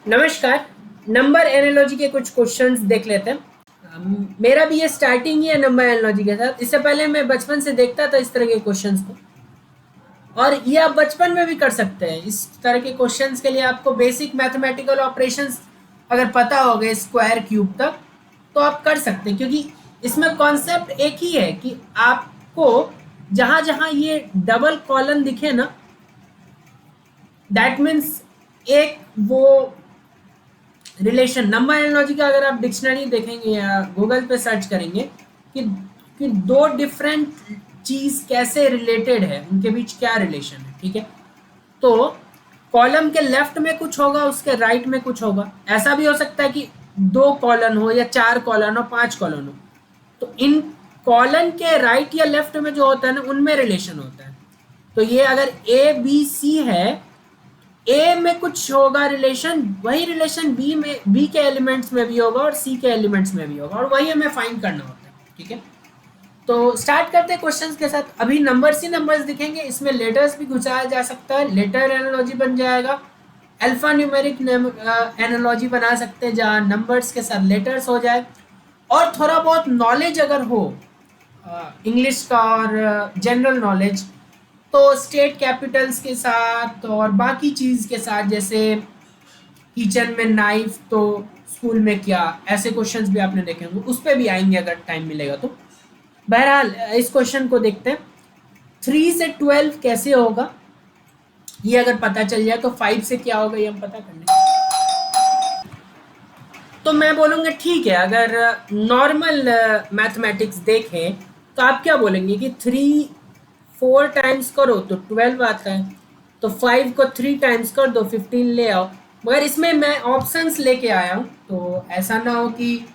नमस्कार। Number analogy के कुछ क्वेश्चंस देख लेते हैं। मेरा भी ये स्टार्टिंग ही है नंबर एनालॉजी के साथ। इससे पहले मैं बचपन से देखता था इस तरह के क्वेश्चंस को, और ये आप बचपन में भी कर सकते हैं। इस तरह के क्वेश्चंस के लिए आपको बेसिक मैथमेटिकल ऑपरेशंस अगर पता हो गए स्क्वायर क्यूब तक, तो आप कर सकते हैं, क्योंकि इसमें कॉन्सेप्ट एक ही है कि आपको जहां जहां ये डबल कॉलन दिखे ना, दैट मीन्स एक वो रिलेशन। नंबर एनालॉजी का अगर आप डिक्शनरी देखेंगे या गूगल पे सर्च करेंगे कि कि दो डिफरेंट चीज कैसे रिलेटेड है, उनके बीच क्या रिलेशन है, ठीक है। तो कॉलम के लेफ्ट में कुछ होगा, उसके राइट में कुछ होगा। ऐसा भी हो सकता है कि दो कॉलन हो या चार कॉलन हो, पांच कॉलन हो, तो इन कॉलन के राइट या लेफ्ट में जो होता है ना, उनमें रिलेशन होता है। तो ये अगर ए बी सी है, ए में कुछ होगा रिलेशन, वही रिलेशन बी में, बी के एलिमेंट्स में भी होगा और सी के एलिमेंट्स में भी होगा, और वही हमें फाइंड करना होता है, ठीक है। तो स्टार्ट करते हैं क्वेश्चंस के साथ। अभी नंबर्स ही नंबर्स दिखेंगे, इसमें लेटर्स भी घुसाया जा सकता है, लेटर एनालॉजी बन जाएगा। अल्फा न्यूमेरिक एनालॉजी बना सकते हैं जहाँ नंबर्स के साथ लेटर्स हो जाए, और थोड़ा बहुत नॉलेज अगर हो इंग्लिश का और जनरल नॉलेज, तो स्टेट कैपिटल्स के साथ और बाकी चीज़ के साथ, जैसे किचन में नाइफ तो स्कूल में क्या, ऐसे क्वेश्चंस भी आपने देखे होंगे, उस पर भी आएंगे अगर टाइम मिलेगा तो। बहरहाल इस क्वेश्चन को देखते हैं। 3 से 12 कैसे होगा, ये अगर पता चल जाए तो 5 से क्या होगा ये हम पता कर लेंगे। तो मैं बोलूँगा ठीक है, अगर नॉर्मल मैथमेटिक्स देखें तो आप क्या बोलेंगे कि 3 4 टाइम्स करो तो 12 आता है, तो 5 को 3 टाइम्स कर दो, 15 ले आओ। मगर इसमें मैं ऑप्शंस लेके आया हूँ, तो ऐसा ना हो कि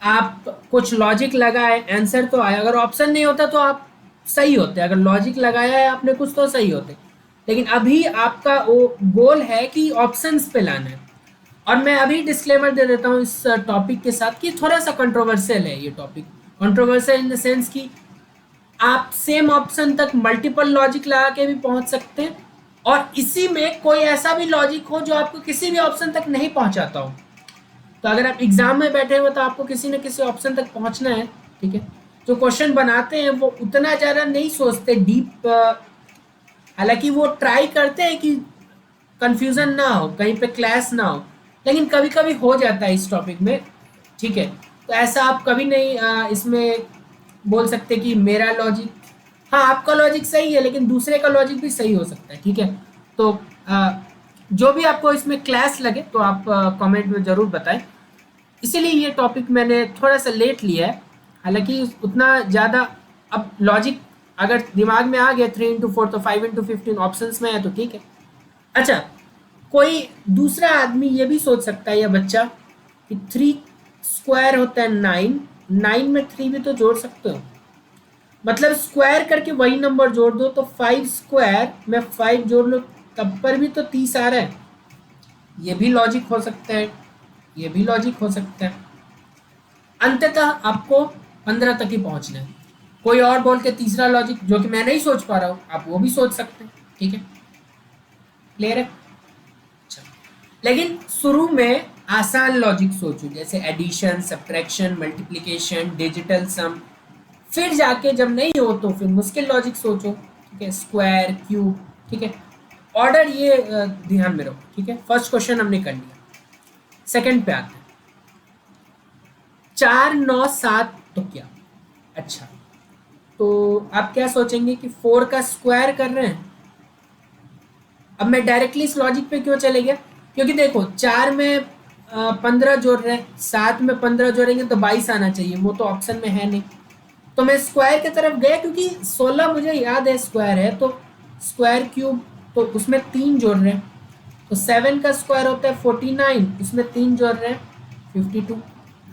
आप कुछ लॉजिक लगाए आंसर तो आया। अगर ऑप्शन नहीं होता तो आप सही होते, अगर लॉजिक लगाया है आपने कुछ तो सही होते। लेकिन अभी आपका वो गोल है कि ऑप्शंस पे लाना है। और मैं अभी डिस्क्लेमर दे देता हूँ इस टॉपिक के साथ कि थोड़ा सा कंट्रोवर्शियल है ये topic. Controversial in the sense कि आप सेम ऑप्शन तक मल्टीपल लॉजिक लगा के भी पहुंच सकते हैं, और इसी में कोई ऐसा भी लॉजिक हो जो आपको किसी भी ऑप्शन तक नहीं पहुंचाता हो। तो अगर आप एग्जाम में बैठे हो तो आपको किसी न किसी ऑप्शन तक पहुंचना है, ठीक है। जो क्वेश्चन बनाते हैं वो उतना ज़्यादा नहीं सोचते डीप, हालांकि वो ट्राई करते हैं कि कंफ्यूजन ना हो, कहीं पे क्लैश ना हो, लेकिन कभी कभी हो जाता है इस टॉपिक में, ठीक है। तो ऐसा आप कभी नहीं इसमें बोल सकते कि मेरा लॉजिक, हाँ आपका लॉजिक सही है लेकिन दूसरे का लॉजिक भी सही हो सकता है, ठीक है। तो जो भी आपको इसमें क्लैश लगे तो आप कमेंट में ज़रूर बताएं। इसीलिए ये टॉपिक मैंने थोड़ा सा लेट लिया है, हालांकि उतना ज़्यादा अब लॉजिक अगर दिमाग में आ गया 3 into 4 तो 5 into 15 ऑप्शंस में है तो ठीक है। अच्छा, कोई दूसरा आदमी ये भी सोच सकता है या बच्चा कि 3 स्क्वायर होता है 9, 9 में 3 भी तो जोड़ सकते हो, मतलब स्क्वायर करके वही नंबर जोड़ दो, तो 5 स्क्वायर में 5 जोड़ लो तब पर भी तो 30 आ रहा है। ये भी लॉजिक हो सकता है, ये भी लॉजिक हो सकता है। अंततः आपको 15 तक ही पहुंचना है। कोई और बोल के तीसरा लॉजिक जो कि मैं नहीं सोच पा रहा हूँ, आप वो भी सोच सकते हैं, ठीक है। क्लियर है? अच्छा, लेकिन शुरू में आसान लॉजिक सोचो, जैसे एडिशन, सब्ट्रैक्शन, मल्टीप्लिकेशन, डिजिटल सम। फिर जाके जब नहीं हो तो फिर मुश्किल लॉजिक सोचो, ठीक है, स्क्वायर, क्यूब, ठीक है। ऑर्डर ये ध्यान में रखो, ठीक है। फर्स्ट क्वेश्चन हमने कर लिया, सेकंड पे आते हैं। 4 9 7 तो क्या? अच्छा, तो आप क्या सोचेंगे कि 4 का स्क्वायर कर रहे हैं। अब मैं डायरेक्टली इस लॉजिक पे क्यों चले गया, क्योंकि देखो 4 में 15 जोड़ रहे हैं, 7 में 15 जोड़ेंगे तो 22 आना चाहिए, वो तो ऑप्शन में है नहीं। तो मैं स्क्वायर की तरफ गया क्योंकि 16 मुझे याद है स्क्वायर है, तो स्क्वायर क्यूब, तो उसमें 3 जोड़ रहे हैं, तो 7 का स्क्वायर होता है 49, उसमें 3 जोड़ रहे हैं 52।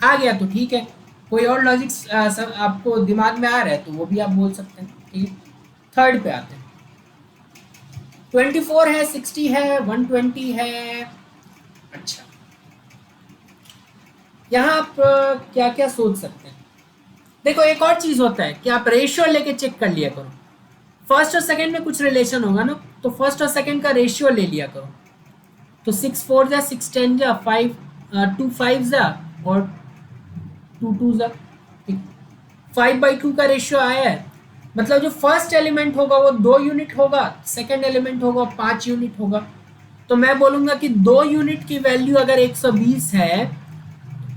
आ गया तो ठीक है। कोई और लॉजिक सब आपको दिमाग में आ रहा है तो वो भी आप बोल सकते हैं, ठीक है। थर्ड पे आते हैं। 24 है, 60 है, 120 है। अच्छा, यहाँ आप क्या क्या सोच सकते हैं। देखो एक और चीज होता है कि आप रेशियो लेके चेक कर लिया करो। फर्स्ट और सेकंड में कुछ रिलेशन होगा ना, तो फर्स्ट और सेकंड का रेशियो ले लिया करो, तो 6 4 जा 6 10 जा 5 2 5 जा और 2 2 जा 5/2 का रेशियो आया है। मतलब जो फर्स्ट एलिमेंट होगा वो 2 यूनिट होगा, सेकंड एलिमेंट होगा 5 यूनिट होगा। तो मैं बोलूंगा कि 2 यूनिट की वैल्यू अगर 120 है,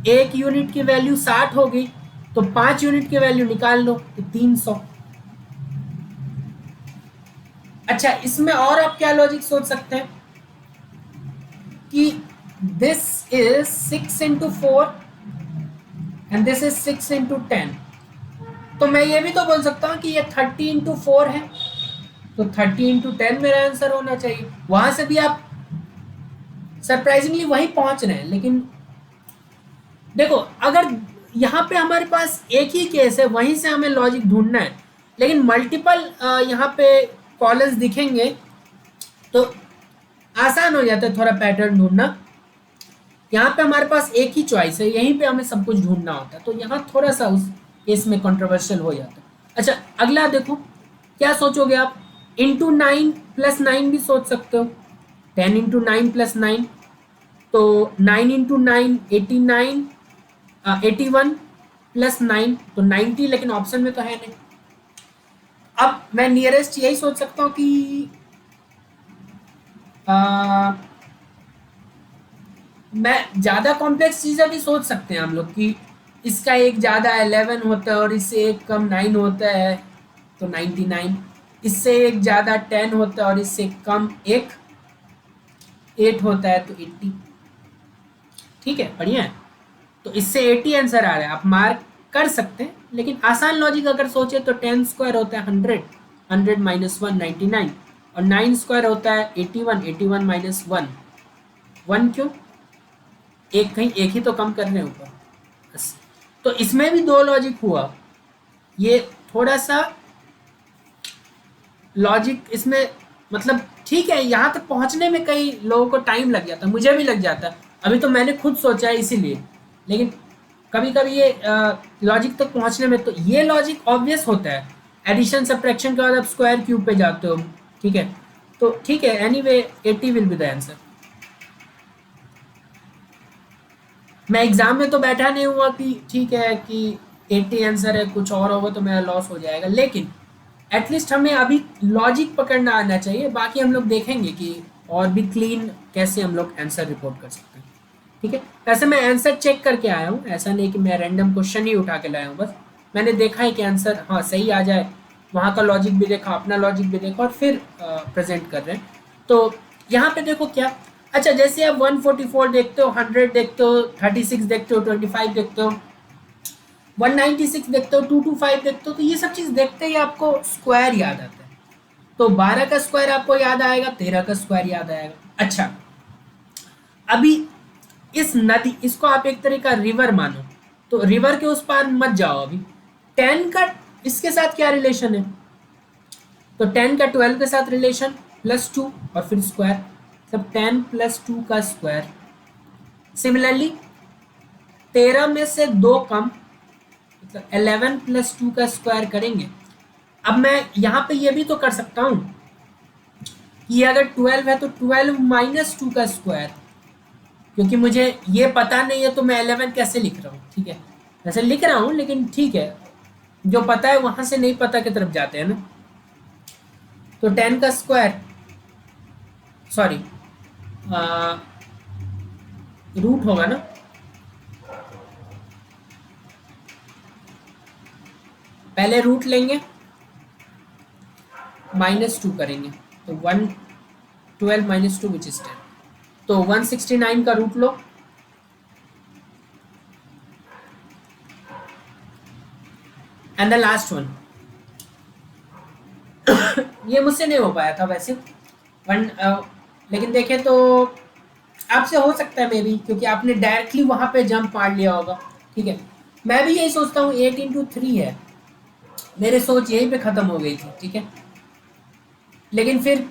1 यूनिट की वैल्यू 60 होगी, तो 5 यूनिट की वैल्यू निकाल लो तो 300। अच्छा, इसमें और आप क्या लॉजिक सोच सकते हैं कि this is 6 into 4 and this is 6 into 10। तो मैं ये भी तो बोल सकता हूँ कि ये 30 into 4 है, तो 30 into 10 मेरा आंसर होना चाहिए। वहां से भी आप सरप्राइजिंगली वही पहुंच रहे हैं। लेकिन देखो, अगर यहाँ पे हमारे पास एक ही केस है, वहीं से हमें लॉजिक ढूंढना है, लेकिन मल्टीपल यहाँ पे कॉलम्स दिखेंगे तो आसान हो जाता है थोड़ा पैटर्न ढूंढना। यहाँ पे हमारे पास एक ही चॉइस है, यहीं पे हमें सब कुछ ढूंढना होता है, तो यहाँ थोड़ा सा उस केस में कंट्रोवर्शियल हो जाता है। अच्छा, अगला देखो, क्या सोचोगे आप? इंटू 9 + 9 भी सोच सकते हो। 10 into 9 + 9, तो 9 into 9 89, 81 + 9 तो 90, लेकिन ऑप्शन में तो है नहीं। अब मैं नियरेस्ट यही सोच सकता हूँ कि आ, मैं ज्यादा कॉम्प्लेक्स चीजें भी सोच सकते हैं हम लोग कि इसका एक ज्यादा 11 होता है और इससे एक कम 9 होता है तो 99, इससे एक ज्यादा 10 होता है और इससे कम एक 8 होता है तो 80। ठीक है, बढ़िया है। तो इससे 80 आंसर आ रहा है, आप मार्क कर सकते हैं। लेकिन आसान लॉजिक अगर सोचे तो 10 स्क्वायर होता है 100, 100 - 1 99, और 9 स्क्वायर होता है 81, 81 - 1 1 क्यों? एक कहीं एक ही तो कम कर रहे हैं ऊपर बस। तो इसमें भी दो लॉजिक हुआ। ये थोड़ा सा लॉजिक इसमें मतलब ठीक है, यहाँ तक पहुँचने में कई लोगों को टाइम लग जाता है, मुझे भी लग जाता है। अभी तो मैंने खुद सोचा है इसीलिए, लेकिन कभी कभी ये लॉजिक तक पहुँचने में तो ये लॉजिक ऑब्वियस होता है। एडिशन सब्ट्रैक्शन के बाद आप स्क्वायर क्यूब पे जाते हो, ठीक है। तो ठीक है, anyway 80 will be the answer. मैं एग्जाम में तो बैठा नहीं हुआ कि ठीक है कि 80 आंसर है, कुछ और होगा तो मेरा लॉस हो जाएगा, लेकिन एटलीस्ट हमें अभी लॉजिक पकड़ना आना चाहिए। बाकी हम लोग देखेंगे कि और भी क्लीन कैसे हम लोग आंसर रिपोर्ट कर सकते हैं। ठीक है, वैसे मैं आंसर चेक करके आया हूँ, ऐसा नहीं कि मैं रैंडम क्वेश्चन ही उठा के लाया हूँ। बस मैंने देखा है कि आंसर हाँ सही आ जाए, वहाँ का लॉजिक भी देखा, अपना लॉजिक भी देखा, और फिर प्रेजेंट कर रहे हैं। तो यहाँ पे देखो क्या, अच्छा जैसे आप 144 देखते हो, 100 देखते हो, 36 देखते हो, 25 देखते हो, 196 देखते हो, 225 देखते हो, तो ये सब चीज देखते ही आपको स्क्वायर याद आता है। तो 12 का स्क्वायर आपको याद आएगा, 13 का स्क्वायर याद आएगा। अच्छा, अभी इस नदी, इसको आप एक तरह का रिवर मानो, तो रिवर के उस पार मत जाओ अभी। 10 का इसके साथ क्या रिलेशन है? तो 10 का 12 के साथ रिलेशन, +2 और फिर स्क्वायर, सब 10 + 2 का स्क्वायर। सिमिलरली 13 में से 2 कम, मतलब 11 + 2 का स्क्वायर करेंगे। अब मैं यहाँ पे ये भी तो कर सकता हूँ कि अगर 12 है तो 12 - 2 का स्क्वायर, क्योंकि मुझे ये पता नहीं है तो मैं 11 कैसे लिख रहा हूँ। ठीक है, वैसे लिख रहा हूँ लेकिन ठीक है, जो पता है वहां से नहीं पता की तरफ जाते हैं ना। तो 10 का स्क्वायर, सॉरी रूट होगा ना, पहले रूट लेंगे, -2 करेंगे, तो 12 - 2 विच इज 10, तो 169 का रूट लो, एंड द लास्ट वन। ये मुझसे नहीं हो पाया था वैसे लेकिन देखें तो आपसे हो सकता है मे बी, क्योंकि आपने डायरेक्टली वहां पे जंप मार लिया होगा। ठीक है, मैं भी यही सोचता हूँ 8 × 3 है, मेरे सोच यहीं पे खत्म हो गई थी। ठीक है, लेकिन फिर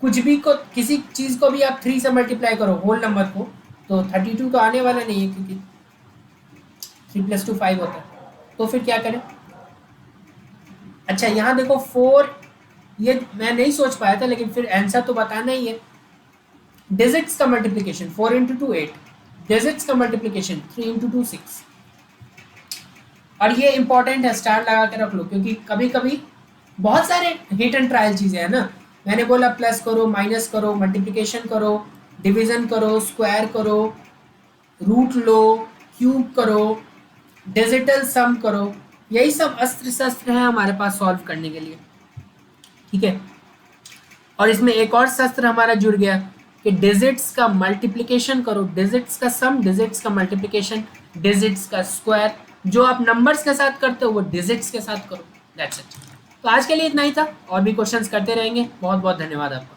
कुछ भी को, किसी चीज को भी आप 3 से मल्टीप्लाई करो होल नंबर को, तो 32 तो आने वाला नहीं है, क्योंकि 3 + 2 5 होता है। तो फिर क्या करें? अच्छा, यहाँ देखो 4, ये मैं नहीं सोच पाया था, लेकिन फिर आंसर तो बताना ही है। डिजिट्स का मल्टीप्लिकेशन 4 इंटू 2 8, डिजिट्स का मल्टीप्लिकेशन 3 इंटू 2 6। और ये इंपॉर्टेंट है, स्टार लगा के रख लो, क्योंकि कभी कभी बहुत सारे हिट एंड ट्रायल चीजें हैं ना। मैंने बोला प्लस करो, माइनस करो, मल्टीप्लिकेशन करो, डिवीजन करो, स्क्वायर करो, रूट लो, क्यूब करो, डिजिटल सम करो, यही सब अस्त्र शस्त्र है हमारे पास सॉल्व करने के लिए। ठीक है, और इसमें एक और शस्त्र हमारा जुड़ गया कि डिजिट्स का मल्टीप्लिकेशन करो, डिजिट्स का सम, डिजिट्स का मल्टीप्लिकेशन, डिजिट्स का स्क्वायर। जो आप नंबर्स के साथ करते हो वो डिजिट्स के साथ करो। That's it. तो आज के लिए इतना ही था, और भी क्वेश्चंस करते रहेंगे। बहुत बहुत धन्यवाद आपका।